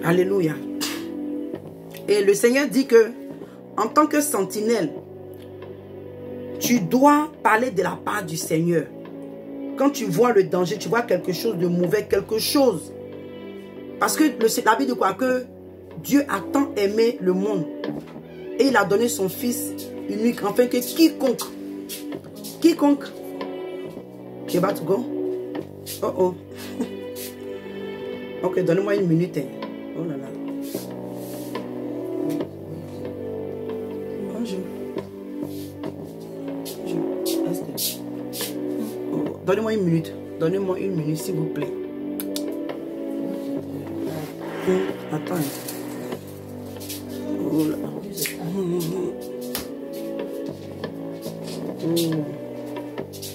Alléluia. Et le Seigneur dit que, en tant que sentinelle, tu dois parler de la part du Seigneur. Quand tu vois le danger, tu vois quelque chose de mauvais, quelque chose. Parce que la Bible dit quoi? Que Dieu a tant aimé le monde. Et il a donné son Fils unique, afin que quiconque, tu vas to go? Oh oh. Ok, donnez-moi une minute. Oh là là. Bonjour. Oh, donnez-moi une minute. Donnez-moi une minute, s'il vous plaît. Attends. Oh là.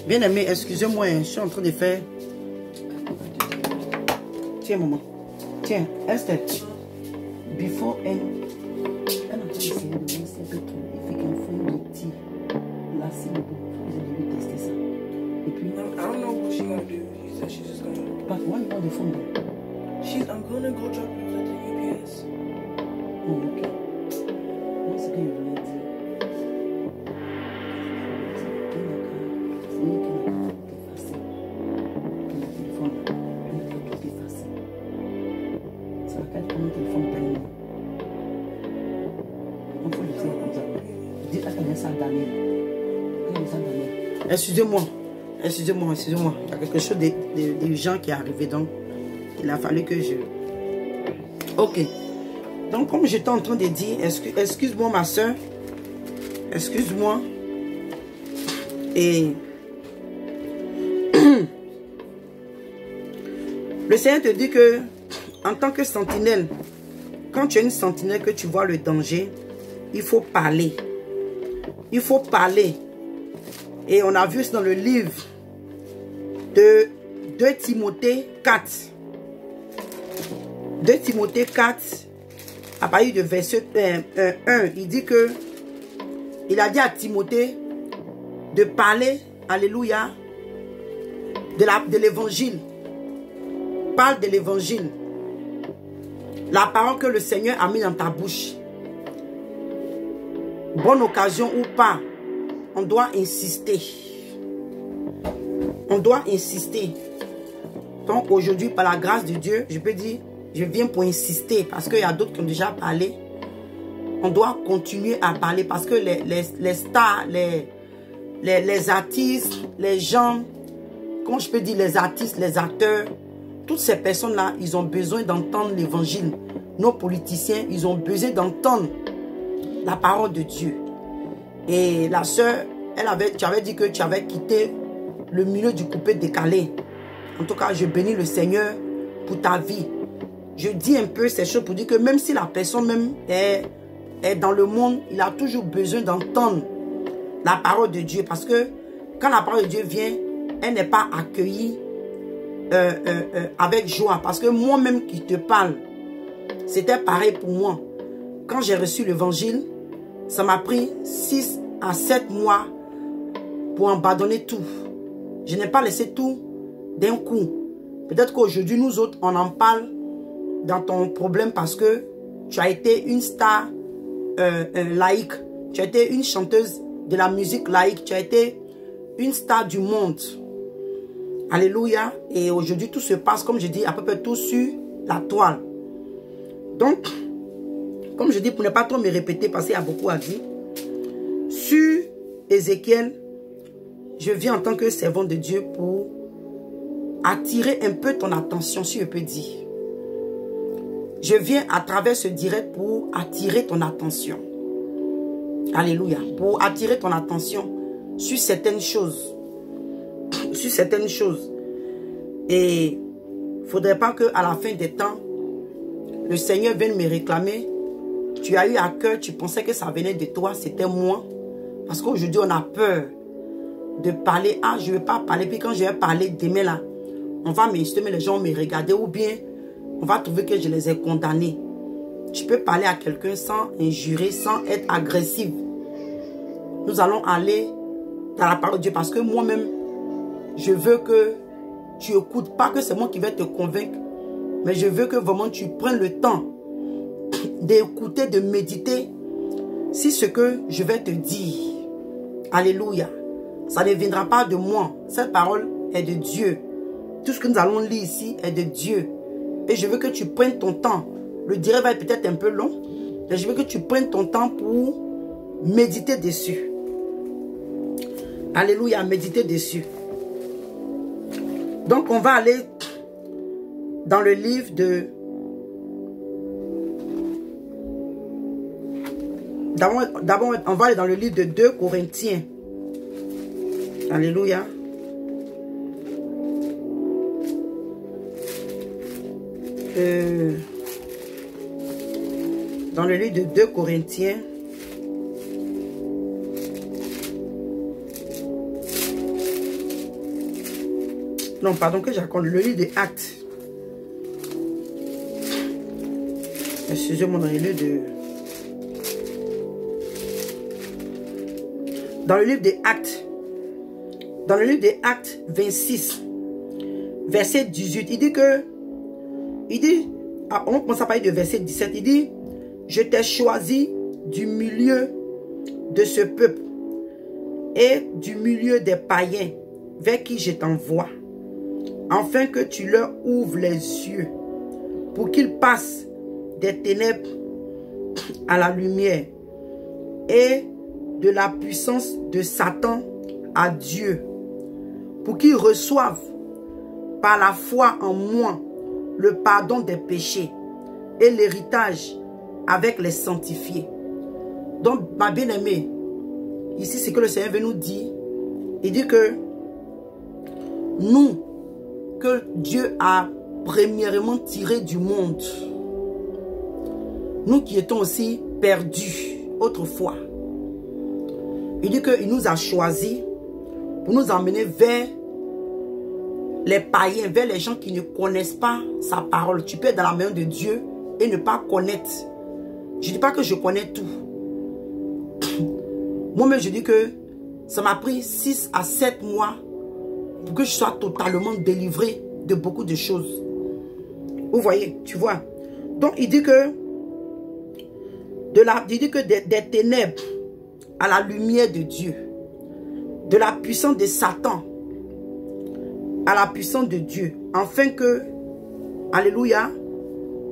Bien aimé, excusez-moi, je suis en train de faire. Tiens, maman. Tiens, Esther. Before and. Elle a essayer de voir si elle peut trouver. Il fait qu'elle fait des petits. Là, c'est le bon. Vous allez tester ça. Et puis. I don't know what she gonna do. She said she's just gonna. But why you want the phone there? I'm gonna go drop it off at the UPS. Oh, ok. Moi, c'est que je voulais dire. Excusez-moi, excusez-moi. Il y a quelque chose de gens qui est arrivé, donc il a fallu que je... Ok. Donc, comme j'étais en train de dire, excuse-moi ma soeur, excuse-moi. Et le Seigneur te dit que, en tant que sentinelle, quand tu es une sentinelle, que tu vois le danger, il faut parler. Il faut parler. Et on a vu dans le livre de 2 Timothée 4. 2 Timothée 4, à partir de verset 1, il dit que, il a dit à Timothée de parler, alléluia, de l'évangile. Parle de l'évangile. La parole que le Seigneur a mis dans ta bouche. Bonne occasion ou pas, on doit insister. On doit insister. Donc aujourd'hui, par la grâce de Dieu, je peux dire, je viens pour insister. Parce qu'il y a d'autres qui ont déjà parlé. On doit continuer à parler. Parce que les stars, les artistes, les gens, comment je peux dire, les artistes, les acteurs, toutes ces personnes-là, ils ont besoin d'entendre l'évangile. Nos politiciens, ils ont besoin d'entendre la parole de Dieu. Et la sœur, tu avais dit que tu avais quitté le milieu du coupé décalé. En tout cas, je bénis le Seigneur pour ta vie. Je dis un peu ces choses pour dire que même si la personne même est dans le monde, il a toujours besoin d'entendre la parole de Dieu. Parce que quand la parole de Dieu vient, elle n'est pas accueillie avec joie. Parce que moi-même qui te parle, c'était pareil pour moi. Quand j'ai reçu l'évangile, ça m'a pris 6 à 7 mois pour abandonner tout. Je n'ai pas laissé tout d'un coup. Peut-être qu'aujourd'hui, nous autres, on en parle dans ton problème parce que tu as été une star laïque. Tu as été une chanteuse de la musique laïque. Tu as été une star du monde. Alléluia. Et aujourd'hui, tout se passe, comme je dis, à peu près tout sur la toile. Donc, comme je dis, pour ne pas trop me répéter, parce qu'il y a beaucoup à dire, sur Ézéchiel, je viens en tant que servant de Dieu pour attirer un peu ton attention, si je peux dire. Je viens à travers ce direct pour attirer ton attention. Alléluia. Pour attirer ton attention sur certaines choses. Sur certaines choses. Et il ne faudrait pas qu'à la fin des temps, le Seigneur vienne me réclamer. Tu as eu à cœur, tu pensais que ça venait de toi, c'était moi. Parce qu'aujourd'hui, on a peur de parler. Ah, je ne vais pas parler. Puis quand je vais parler demain là, on va m'insulter, mais les gens vont me regarder. Ou bien, on va trouver que je les ai condamnés. Tu peux parler à quelqu'un sans injurer, sans être agressif. Nous allons aller dans la parole de Dieu. Parce que moi-même, je veux que tu écoutes. Pas que c'est moi qui vais te convaincre. Mais je veux que vraiment tu prennes le temps d'écouter, de méditer si ce que je vais te dire. Alléluia. Ça ne viendra pas de moi. Cette parole est de Dieu. Tout ce que nous allons lire ici est de Dieu. Et je veux que tu prennes ton temps. Le direct va être peut-être un peu long. Mais je veux que tu prennes ton temps pour méditer dessus. Alléluia, méditer dessus. Donc on va aller dans le livre de... D'abord, on va aller dans le livre de 2 Corinthiens. Alléluia. Dans le livre de 2 Corinthiens. Non, pardon, que j'accorde le livre des Actes. Excusez-moi, dans le livre de... Dans le livre des Actes. Dans le livre des Actes 26, verset 18, il dit, on commence à parler de verset 17, il dit, je t'ai choisi du milieu de ce peuple et du milieu des païens vers qui je t'envoie, afin que tu leur ouvres les yeux pour qu'ils passent des ténèbres à la lumière et de la puissance de Satan à Dieu, pour qu'ils reçoivent par la foi en moi le pardon des péchés et l'héritage avec les sanctifiés. Donc, ma bien-aimée, ici c'est que le Seigneur veut nous dire. Il dit que nous, que Dieu a premièrement tiré du monde, nous qui étions aussi perdus autrefois, il dit qu'il nous a choisis pour nous emmener vers les païens, vers les gens qui ne connaissent pas sa parole. Tu peux être dans la main de Dieu et ne pas connaître. Je ne dis pas que je connais tout. Moi-même, je dis que ça m'a pris 6 à 7 mois pour que je sois totalement délivré de beaucoup de choses. Vous voyez, tu vois. Donc, il dit que des ténèbres à la lumière de Dieu, de la puissance de Satan à la puissance de Dieu, afin que, alléluia,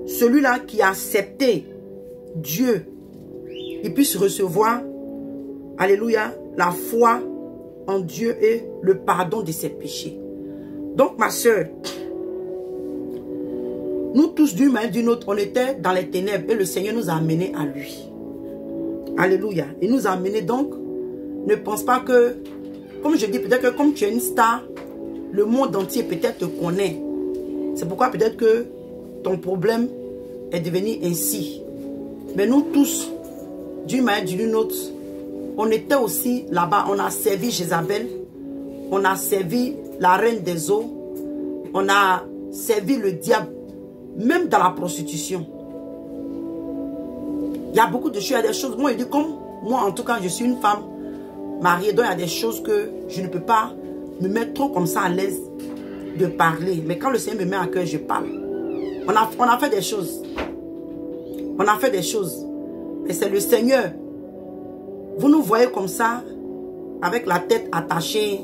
celui-là qui a accepté Dieu, il puisse recevoir, alléluia, la foi en Dieu et le pardon de ses péchés. Donc, ma soeur, nous tous d'une manière d'une autre, on était dans les ténèbres et le Seigneur nous a amenés à lui. Alléluia. Il nous a amenés donc, ne pense pas que, comme je dis, peut-être que comme tu es une star, le monde entier peut-être te connaît. C'est pourquoi peut-être que ton problème est devenu ainsi. Mais nous tous, d'une manière d'une autre, on était aussi là-bas. On a servi Jézabel, on a servi la reine des eaux, on a servi le diable, même dans la prostitution. Il y a beaucoup de choses, il y a des choses. Moi, je dis comme moi, en tout cas, je suis une femme mariée, donc il y a des choses que je ne peux pas me mettre trop comme ça à l'aise de parler. Mais quand le Seigneur me met à cœur, je parle. On a fait des choses. On a fait des choses. Mais c'est le Seigneur. Vous nous voyez comme ça, avec la tête attachée.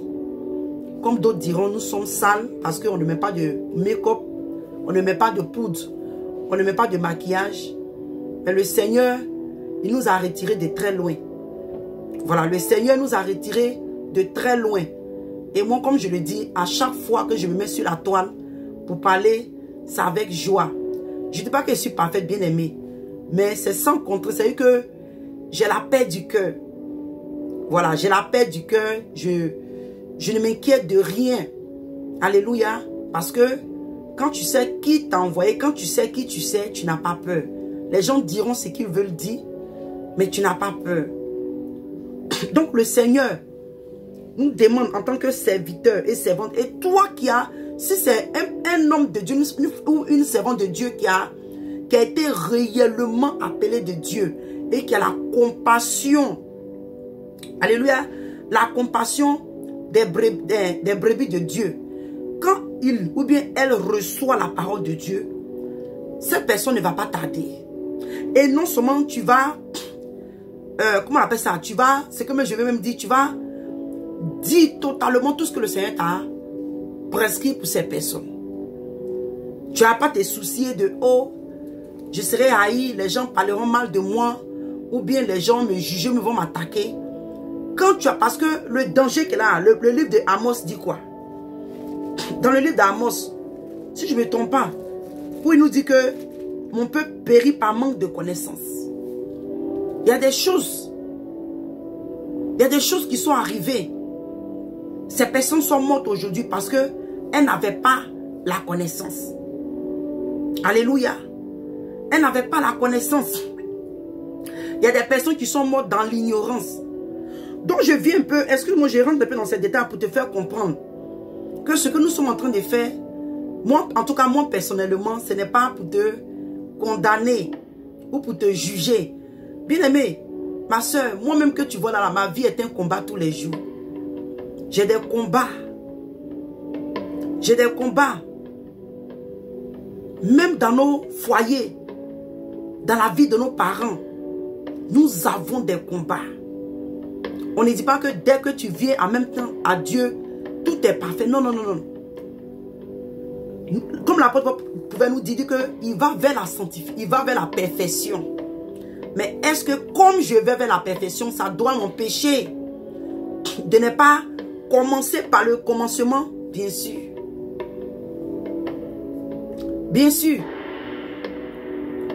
Comme d'autres diront, nous sommes sales parce qu'on ne met pas de make-up, on ne met pas de poudre, on ne met pas de maquillage. Mais le Seigneur, il nous a retirés de très loin. Voilà, le Seigneur nous a retirés de très loin. Et moi, comme je le dis, à chaque fois que je me mets sur la toile pour parler, c'est avec joie. Je ne dis pas que je suis parfaite, bien aimée. Mais c'est sans contre, c'est que j'ai la paix du cœur. Voilà, j'ai la paix du cœur. Je ne m'inquiète de rien. Alléluia. Parce que quand tu sais qui t'a envoyé, quand tu sais qui tu sais, tu n'as pas peur. Les gens diront ce qu'ils veulent dire, mais tu n'as pas peur. Donc le Seigneur nous demande en tant que serviteur et servante, et toi qui as, si c'est un homme de Dieu ou une servante de Dieu qui a été réellement appelé de Dieu et qui a la compassion, alléluia, la compassion des brebis de Dieu, quand il ou bien elle reçoit la parole de Dieu, cette personne ne va pas tarder. Et non seulement tu vas, comment on appelle ça? Tu vas, c'est comme je vais même dire, tu vas dire totalement tout ce que le Seigneur t'a prescrit pour ces personnes. Tu n'as pas te soucier de, oh, je serai haï, les gens parleront mal de moi, ou bien les gens me juger, me vont m'attaquer. Quand tu as, parce que le danger qu'il a, le livre de Amos dit quoi? Dans le livre d'Amos, si je ne me trompe pas, où il nous dit que mon peuple périt par manque de connaissances. Il y a des choses qui sont arrivées. Ces personnes sont mortes aujourd'hui parce qu'elles n'avaient pas la connaissance. Alléluia. Elles n'avaient pas la connaissance. Il y a des personnes qui sont mortes dans l'ignorance. Donc je viens un peu, excuse-moi, je rentre un peu dans ces détails pour te faire comprendre que ce que nous sommes en train de faire, moi, en tout cas moi personnellement, ce n'est pas pour te condamner ou pour te juger. Bien-aimé, ma soeur, moi-même que tu vois là, ma vie est un combat tous les jours. J'ai des combats. J'ai des combats. Même dans nos foyers, dans la vie de nos parents, nous avons des combats. On ne dit pas que dès que tu viens en même temps à Dieu, tout est parfait. Non, non, non, non. Comme l'apôtre pouvait nous dire qu'il va vers la sanctification, il va vers la perfection. Mais est-ce que comme je vais vers la perfection, ça doit m'empêcher de ne pas commencer par le commencement? Bien sûr. Bien sûr.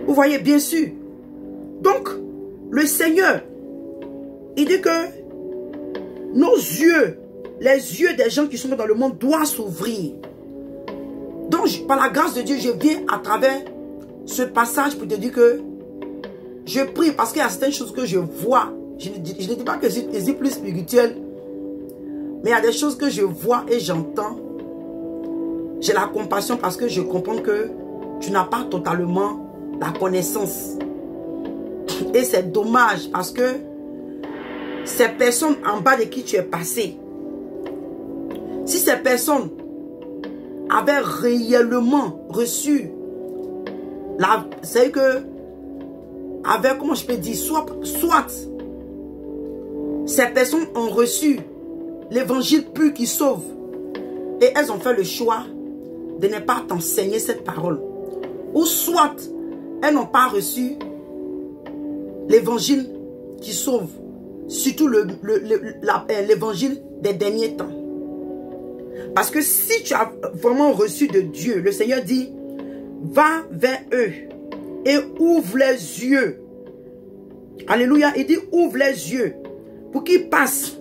Vous voyez, bien sûr. Donc, le Seigneur, il dit que nos yeux, les yeux des gens qui sont dans le monde doivent s'ouvrir. Donc, par la grâce de Dieu, je viens à travers ce passage pour te dire que je prie parce qu'il y a certaines choses que je vois. Je ne dis pas que je suis plus spirituel, mais il y a des choses que je vois et j'entends. J'ai la compassion parce que je comprends que tu n'as pas totalement la connaissance. Et c'est dommage parce que ces personnes en bas de qui tu es passé, si ces personnes avaient réellement reçu c'est que avec, comment je peux dire, soit ces personnes ont reçu l'évangile pur qui sauve et elles ont fait le choix de ne pas t'enseigner cette parole, ou soit elles n'ont pas reçu l'évangile qui sauve, surtout l'évangile des derniers temps. Parce que si tu as vraiment reçu de Dieu, le Seigneur dit, va vers eux et ouvre les yeux. Alléluia. Il dit, ouvre les yeux pour qu'ils passent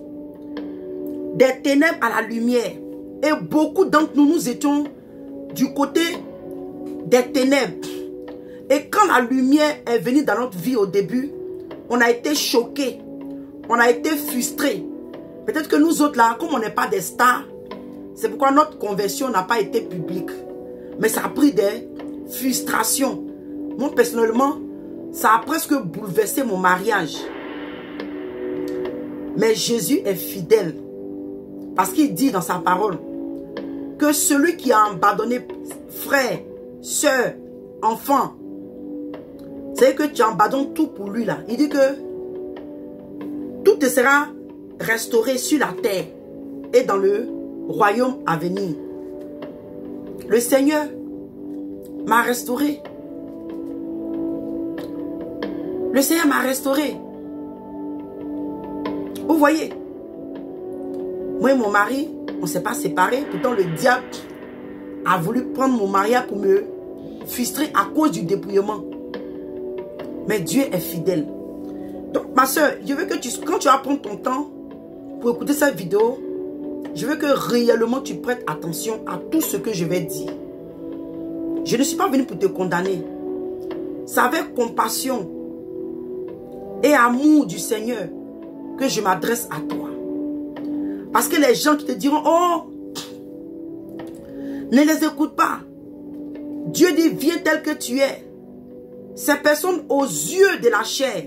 des ténèbres à la lumière. Et beaucoup d'entre nous, nous étions du côté des ténèbres. Et quand la lumière est venue dans notre vie au début, on a été choqués. On a été frustrés. Peut-être que nous autres là, comme on n'est pas des stars, c'est pourquoi notre conversion n'a pas été publique. Mais ça a pris des frustrations. Moi, personnellement, ça a presque bouleversé mon mariage. Mais Jésus est fidèle. Parce qu'il dit dans sa parole que celui qui a abandonné frère, soeur, enfant, c'est que tu abandonnes tout pour lui là. Il dit que tout te sera restauré sur la terre et dans le royaume à venir. Le Seigneur m'a restauré. Le Seigneur m'a restauré. Vous voyez, moi et mon mari, on ne s'est pas séparés. Pourtant, le diable a voulu prendre mon mariage pour me frustrer à cause du dépouillement. Mais Dieu est fidèle. Donc, ma soeur, je veux que quand tu vas prendre ton temps pour écouter cette vidéo, je veux que réellement tu prêtes attention à tout ce que je vais dire. Je ne suis pas venu pour te condamner. C'est avec compassion et amour du Seigneur que je m'adresse à toi. Parce que les gens qui te diront, oh, ne les écoute pas. Dieu dit, viens tel que tu es. Ces personnes aux yeux de la chair,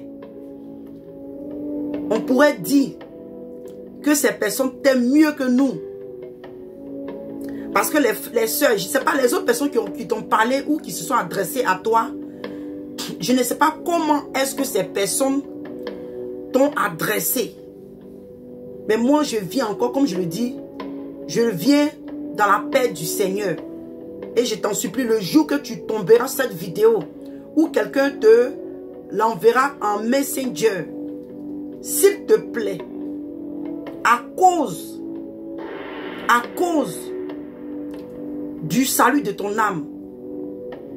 on pourrait dire que ces personnes t'aiment mieux que nous. Parce que les soeurs, je ne sais pas, les autres personnes qui t'ont parlé ou qui se sont adressées à toi, je ne sais pas comment est-ce que ces personnes t'ont adressé. Mais moi, je viens encore, comme je le dis, je viens dans la paix du Seigneur. Et je t'en supplie, le jour que tu tomberas cette vidéo, ou quelqu'un te l'enverra en Messenger, s'il te plaît, à cause du salut de ton âme,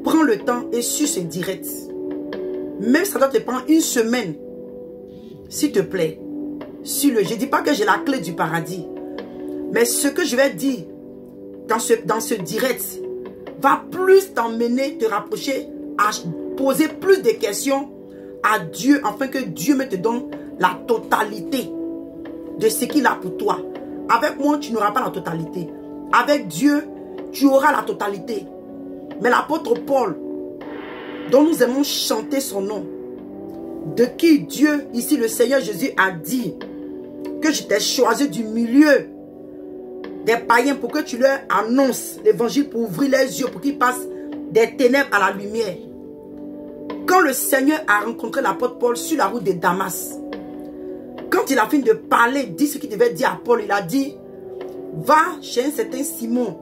prends le temps et suis ce direct. Même si ça doit te prendre une semaine, s'il te plaît, suis-le. Je ne dis pas que j'ai la clé du paradis, mais ce que je vais dire dans ce direct va plus t'emmener, te rapprocher, à poser plus de questions à Dieu, afin que Dieu me te donne la totalité de ce qu'il a pour toi. Avec moi, tu n'auras pas la totalité. Avec Dieu, tu auras la totalité. Mais l'apôtre Paul, dont nous aimons chanter son nom, de qui Dieu, ici le Seigneur Jésus, a dit que je t'ai choisi du milieu des païens pour que tu leur annonces l'évangile, pour ouvrir les yeux, pour qu'ils passent des ténèbres à la lumière. Quand le Seigneur a rencontré l'apôtre Paul sur la route de Damas, quand il a fini de parler, dit ce qu'il devait dire à Paul, il a dit, va chez un certain Simon,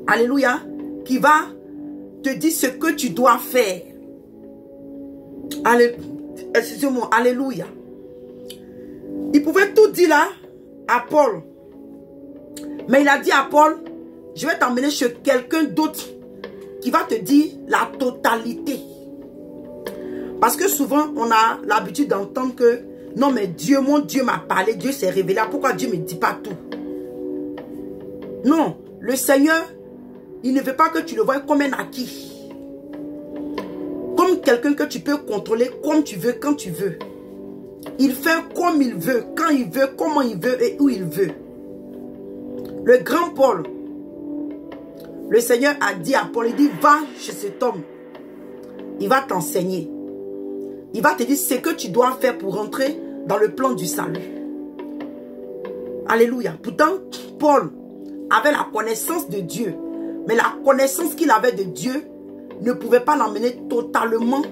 alléluia, qui va te dire ce que tu dois faire. Excusez-moi, alléluia. Il pouvait tout dire là à Paul. Mais il a dit à Paul, je vais t'emmener chez quelqu'un d'autre qui va te dire la totalité. Parce que souvent, on a l'habitude d'entendre que, non mais Dieu, mon Dieu m'a parlé, Dieu s'est révélé. Pourquoi Dieu ne me dit pas tout? Non, le Seigneur, il ne veut pas que tu le voies comme un acquis. Comme quelqu'un que tu peux contrôler comme tu veux, quand tu veux. Il fait comme il veut, quand il veut, comment il veut et où il veut. Le grand Paul, le Seigneur a dit à Paul, il dit, va chez cet homme. Il va t'enseigner. Il va te dire ce que tu dois faire pour rentrer dans le plan du salut. Alléluia. Pourtant, Paul avait la connaissance de Dieu. Mais la connaissance qu'il avait de Dieu ne pouvait pas l'emmener totalement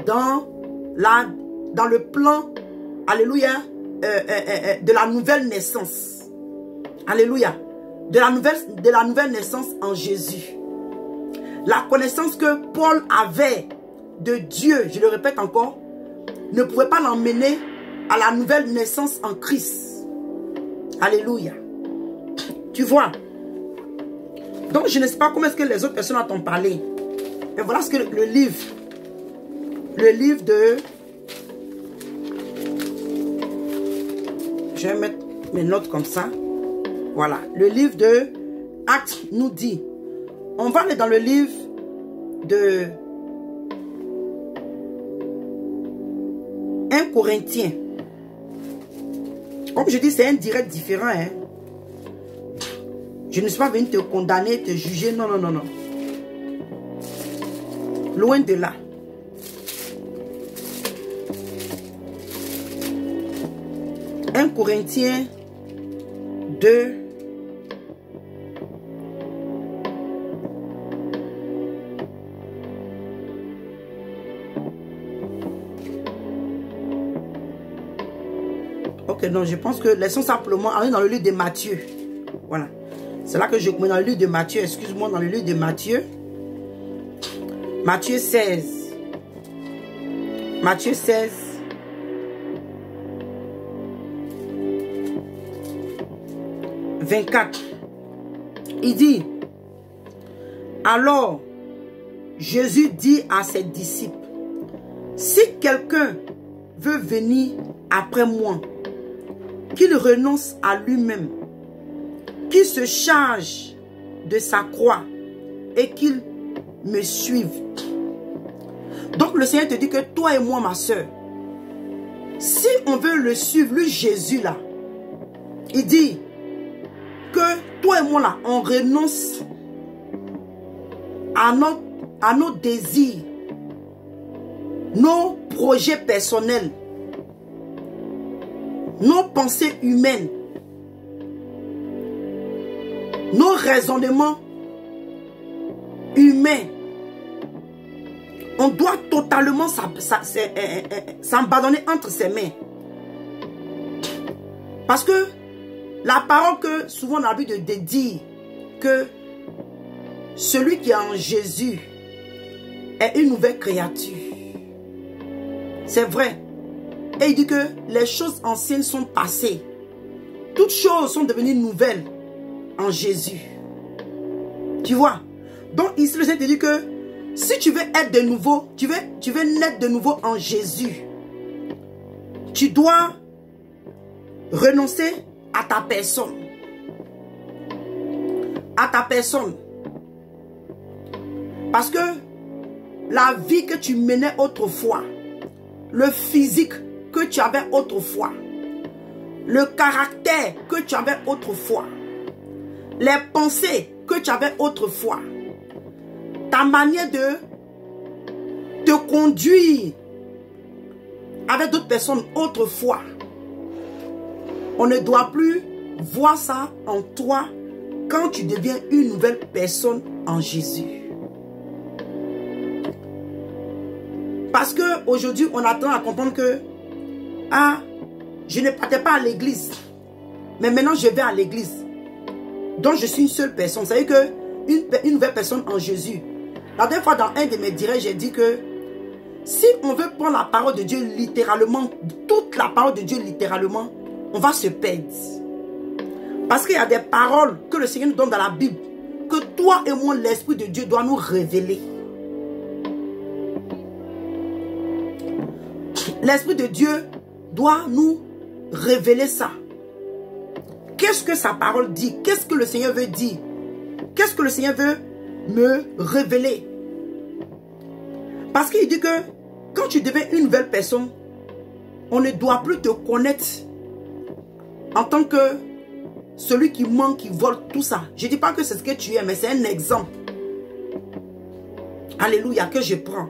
dans le plan, alléluia, de la nouvelle naissance. Alléluia. De la nouvelle naissance en Jésus. La connaissance que Paul avait de Dieu, je le répète encore, ne pouvait pas l'emmener à la nouvelle naissance en Christ. Alléluia. Tu vois. Donc je ne sais pas comment est-ce que les autres personnes t'ont parlé. Mais voilà ce que le livre de... Je vais mettre mes notes comme ça. Voilà. Le livre de Actes nous dit. On va aller dans le livre de 1 Corinthiens. Comme je dis, c'est un direct différent. Hein? Je ne suis pas venu te condamner, te juger. Non, non, non, non. Loin de là. « 1 Corinthiens 2. Ok, non, je pense que laissons simplement aller dans le livre de Matthieu. Voilà. C'est là que je commence dans le livre de Matthieu. Excuse-moi, dans le livre de Matthieu. Matthieu 16. Matthieu 16. « 24. Il dit, alors Jésus dit à ses disciples, si quelqu'un veut venir après moi, qu'il renonce à lui-même, qu'il se charge de sa croix et qu'il me suive. Donc le Seigneur te dit que toi et moi, ma soeur, si on veut le suivre, lui Jésus là, il dit que toi et moi là, on renonce à nos désirs, nos projets personnels, nos pensées humaines, nos raisonnements humains. On doit totalement s'abandonner entre ses mains. Parce que la parole que souvent on a envie de dire que celui qui est en Jésus est une nouvelle créature. C'est vrai. Et il dit que les choses anciennes sont passées. Toutes choses sont devenues nouvelles en Jésus. Tu vois? Donc ici le Seigneur te dit que si tu veux être de nouveau, tu veux naître de nouveau en Jésus, tu dois renoncer à ta personne. À ta personne. Parce que la vie que tu menais autrefois, le physique que tu avais autrefois, le caractère que tu avais autrefois, les pensées que tu avais autrefois, ta manière de te conduire avec d'autres personnes autrefois, on ne doit plus voir ça en toi quand tu deviens une nouvelle personne en Jésus. Parce qu'aujourd'hui, on attend à comprendre que je ne partais pas à l'église, mais maintenant je vais à l'église. Donc je suis une seule personne. Vous savez que une nouvelle personne en Jésus. La dernière fois dans un de mes directs, j'ai dit que si on veut prendre la parole de Dieu littéralement, toute la parole de Dieu littéralement, on va se perdre. Parce qu'il y a des paroles que le Seigneur nous donne dans la Bible, que toi et moi, l'Esprit de Dieu doit nous révéler. L'Esprit de Dieu doit nous révéler ça. Qu'est-ce que sa parole dit? Qu'est-ce que le Seigneur veut dire? Qu'est-ce que le Seigneur veut me révéler? Parce qu'il dit que quand tu deviens une nouvelle personne, on ne doit plus te connaître en tant que celui qui ment, qui vole, tout ça. Je ne dis pas que c'est ce que tu es, mais c'est un exemple. Alléluia, que je prends.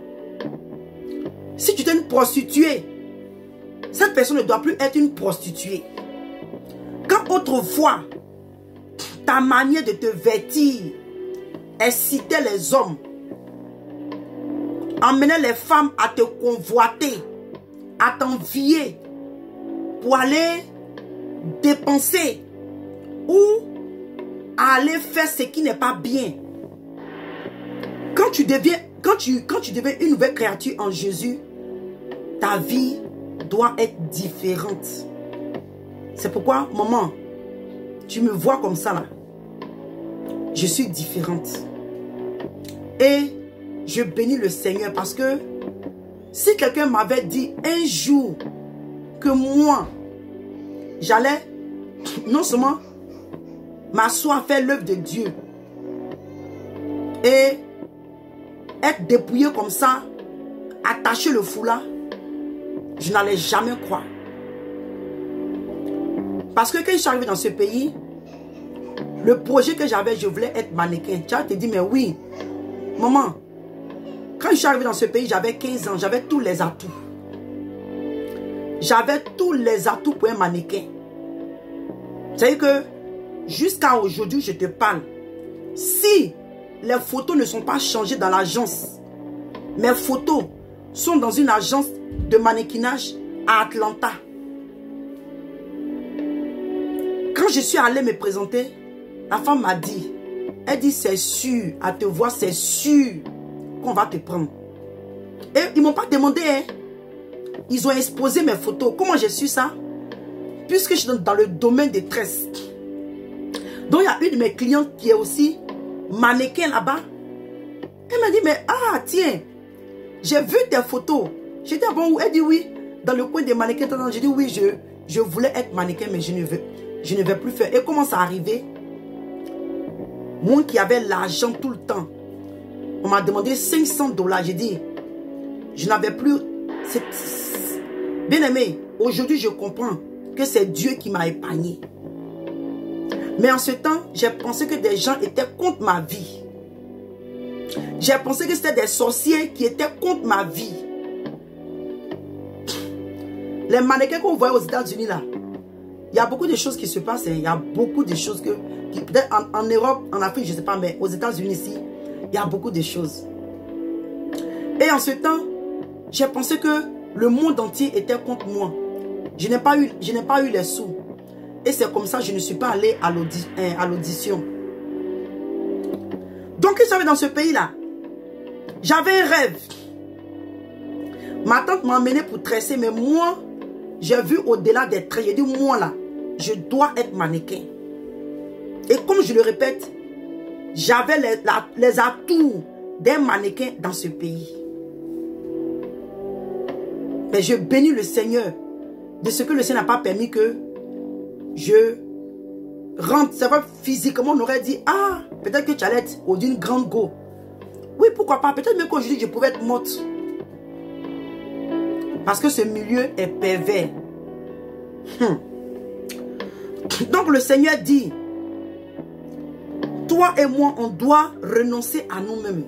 Si tu es une prostituée, cette personne ne doit plus être une prostituée. Quand autrefois, ta manière de te vêtir incitait les hommes, emmenait les femmes à te convoiter, à t'envier, pour aller dépenser ou à aller faire ce qui n'est pas bien. Quand tu deviens une nouvelle créature en Jésus, ta vie doit être différente. C'est pourquoi, maman, tu me vois comme ça là. Je suis différente. Et je bénis le Seigneur parce que si quelqu'un m'avait dit un jour que moi, j'allais non seulement m'asseoir, faire l'œuvre de Dieu et être dépouillé comme ça, attacher le foulard, je n'allais jamais croire. Parce que quand je suis arrivé dans ce pays, le projet que j'avais, je voulais être mannequin. Tu vas te dire, mais oui, maman, quand je suis arrivé dans ce pays, j'avais 15 ans, j'avais tous les atouts. J'avais tous les atouts pour un mannequin. C'est-à-dire que jusqu'à aujourd'hui, je te parle. Si les photos ne sont pas changées dans l'agence, mes photos sont dans une agence de mannequinage à Atlanta. Quand je suis allée me présenter, la femme m'a dit, elle dit c'est sûr, à te voir c'est sûr qu'on va te prendre. Et ils ne m'ont pas demandé, hein. Ils ont exposé mes photos. Comment j'ai su ça? Puisque je suis dans le domaine des tresses. Donc il y a une de mes clientes qui est aussi mannequin là-bas. Elle m'a dit, mais tiens, j'ai vu tes photos. J'ai dit, ah bon, elle dit oui, dans le coin des mannequins. J'ai dit oui, je voulais être mannequin, mais je ne vais plus faire. Et comment ça arrivé? Moi qui avais l'argent tout le temps, on m'a demandé $500. J'ai dit, je n'avais plus. Bien aimé, aujourd'hui je comprends que c'est Dieu qui m'a épargné. Mais en ce temps, j'ai pensé que des gens étaient contre ma vie. J'ai pensé que c'était des sorciers qui étaient contre ma vie. Les mannequins qu'on voit aux États-Unis là, il y a beaucoup de choses qui se passent. Il y a beaucoup de choses qui peut-être en Europe, en Afrique, je ne sais pas, mais aux États-Unis ici, il y a beaucoup de choses. Et en ce temps, j'ai pensé que le monde entier était contre moi. Je n'ai pas eu les sous. Et c'est comme ça que je ne suis pas allée à l'audition. Donc, vous savez, dans ce pays-là, j'avais un rêve. Ma tante m'a emmené pour tresser, mais moi, j'ai vu au-delà des traits. J'ai dit, moi là, je dois être mannequin. Et comme je le répète, j'avais les atouts d'un mannequin dans ce pays. Mais je bénis le Seigneur de ce que le Seigneur n'a pas permis que je rentre. C'est vrai, physiquement, on aurait dit, ah, peut-être que tu allais être au d'une grande go. Oui, pourquoi pas. Peut-être même qu'aujourd'hui, je pouvais être morte. Parce que ce milieu est pervers. Donc le Seigneur dit, toi et moi, on doit renoncer à nous-mêmes.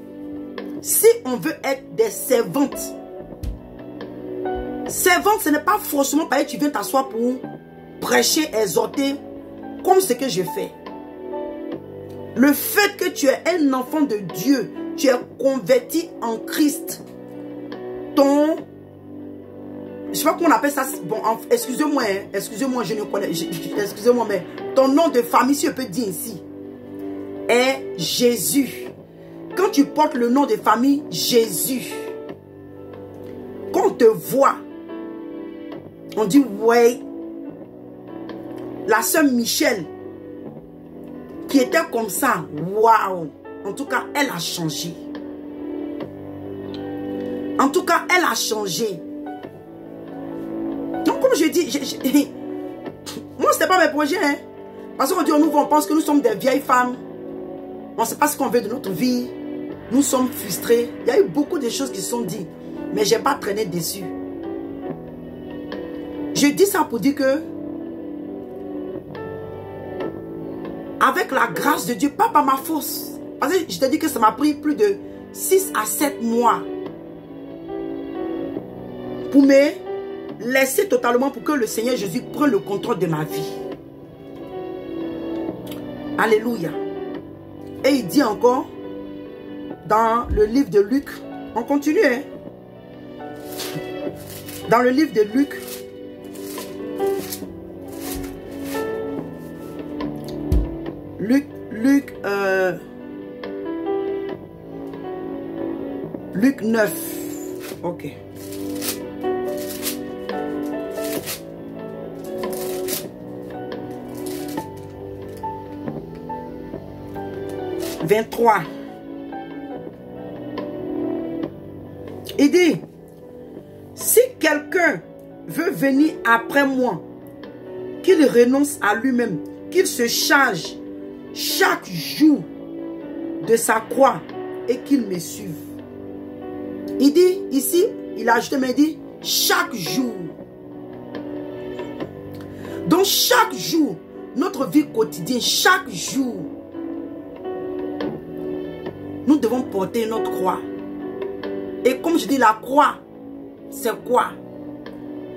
Si on veut être des servantes, servante, ce n'est pas forcément parce que tu viens t'asseoir pour prêcher, exhorter, comme ce que je fais. Le fait que tu es un enfant de Dieu, tu es converti en Christ, je ne sais pas comment on appelle ça, bon, excusez-moi, excusez-moi, je ne connais, excusez-moi, mais ton nom de famille, si je peux dire ici, est Jésus. Quand tu portes le nom de famille Jésus, quand on te voit, on dit, ouais, la sœur Michel, qui était comme ça, waouh, en tout cas, elle a changé. En tout cas, elle a changé. Donc, comme je dis, moi, ce n'était pas mes projets. Hein. Parce qu'on dit, on pense que nous sommes des vieilles femmes. On ne sait pas ce qu'on veut de notre vie. Nous sommes frustrés. Il y a eu beaucoup de choses qui sont dites. Mais je n'ai pas traîné dessus. Je dis ça pour dire que, avec la grâce de Dieu, pas par ma force. Parce que je te dis que ça m'a pris plus de 6 à 7 mois pour me laisser totalement pour que le Seigneur Jésus prenne le contrôle de ma vie. Alléluia. Et il dit encore dans le livre de Luc, on continue, hein? Dans le livre de Luc, Luc 9. Ok. « 23. Il dit, si quelqu'un veut venir après moi, qu'il renonce à lui-même, qu'il se charge chaque jour de sa croix et qu'il me suive. » Il dit ici, il a ajouté, mais il dit chaque jour. Donc chaque jour, notre vie quotidienne, chaque jour, nous devons porter notre croix. Et comme je dis, la croix, c'est quoi?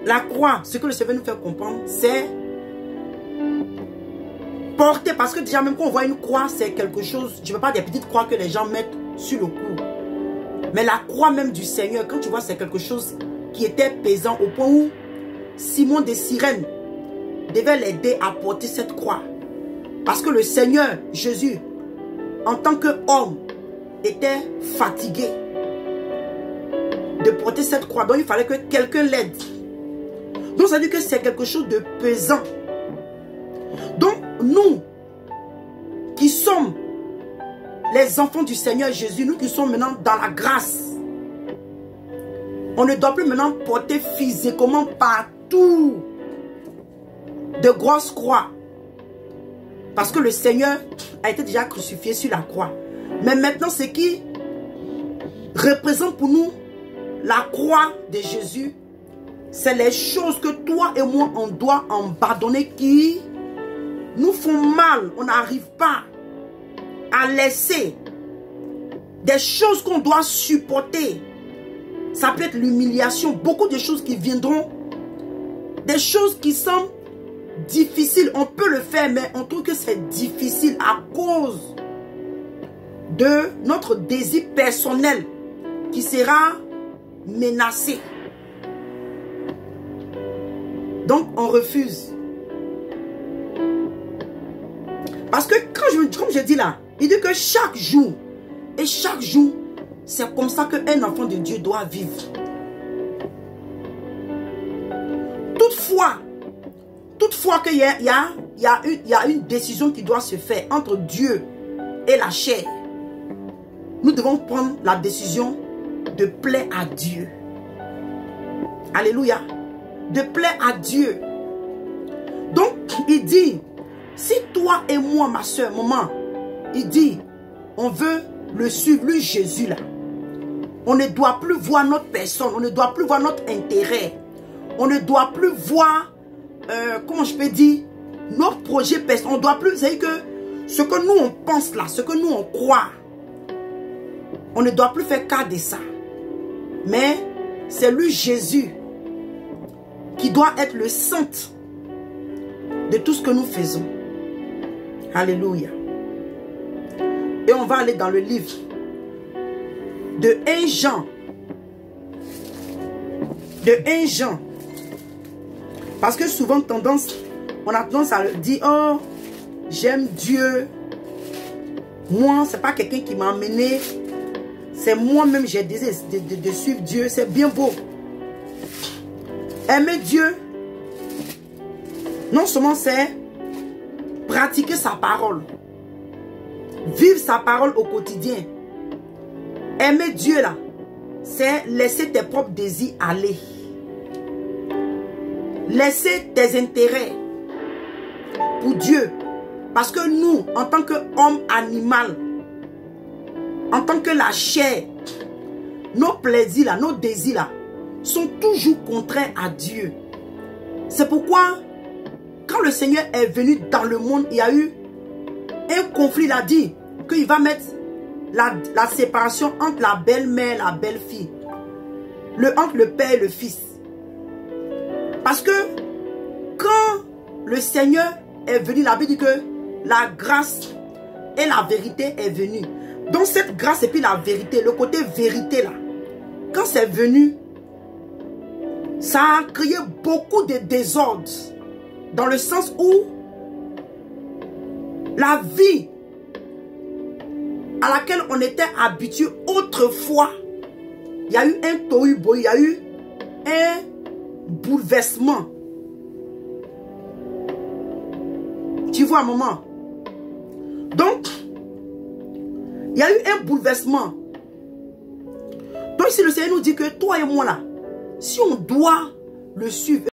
La croix, ce que le Seigneur nous fait comprendre, c'est porter. Parce que déjà, même quand on voit une croix, c'est quelque chose, je ne veux pas des petites croix que les gens mettent sur le cou. Mais la croix même du Seigneur, quand tu vois, c'est quelque chose qui était pesant au point où Simon de Cyrène devait l'aider à porter cette croix. Parce que le Seigneur, Jésus, en tant qu'homme, était fatigué de porter cette croix. Donc il fallait que quelqu'un l'aide. Donc ça veut dire que c'est quelque chose de pesant. Donc nous qui sommes les enfants du Seigneur Jésus, nous qui sommes maintenant dans la grâce, on ne doit plus maintenant porter physiquement partout de grosses croix. Parce que le Seigneur a été déjà crucifié sur la croix. Mais maintenant, ce qui représente pour nous la croix de Jésus, c'est les choses que toi et moi, on doit abandonner qui nous font mal. On n'arrive pas à laisser des choses qu'on doit supporter. Ça peut être l'humiliation, beaucoup de choses qui viendront, des choses qui semblent difficiles. On peut le faire, mais on trouve que c'est difficile à cause de notre désir personnel qui sera menacé. Donc, on refuse. Parce que, comme je dis là, il dit que chaque jour, et chaque jour, c'est comme ça qu'un enfant de Dieu doit vivre. Toutefois qu'il y a une décision qui doit se faire entre Dieu et la chair, nous devons prendre la décision de plaire à Dieu. Alléluia. De plaire à Dieu. Donc, il dit, si toi et moi, ma soeur, maman, il dit, on veut le suivre, lui Jésus là. On ne doit plus voir notre personne, on ne doit plus voir notre intérêt. On ne doit plus voir, comment je peux dire, notre projet personnel. On ne doit plus, c'est que ce que nous on pense là, ce que nous on croit, on ne doit plus faire cas de ça. Mais c'est lui Jésus qui doit être le centre de tout ce que nous faisons. Alléluia. Et on va aller dans le livre de 1 Jean. De 1 Jean. Parce que souvent, on a tendance à dire, oh, j'aime Dieu. Moi, ce n'est pas quelqu'un qui m'a amené. C'est moi-même, j'ai désiré de suivre Dieu. C'est bien beau. Aimer Dieu, non seulement c'est pratiquer sa parole. Vivre sa parole au quotidien. Aimer Dieu là, c'est laisser tes propres désirs aller. Laisser tes intérêts pour Dieu. Parce que nous, en tant qu'homme animal, en tant que la chair, nos plaisirs là, nos désirs là, sont toujours contraires à Dieu. C'est pourquoi, quand le Seigneur est venu dans le monde, il y a eu un conflit. Il a dit qu'il va mettre la séparation entre la belle-mère et la belle-fille. Entre le père et le fils. Parce que quand le Seigneur est venu, la Bible dit que la grâce et la vérité est venue. Donc cette grâce et puis la vérité, le côté vérité là, quand c'est venu, ça a créé beaucoup de désordre. Dans le sens où la vie à laquelle on était habitué autrefois, il y a eu un tohu-bohu, il y a eu un bouleversement. Tu vois, maman? Donc, il y a eu un bouleversement. Donc, si le Seigneur nous dit que toi et moi là, si on doit le suivre,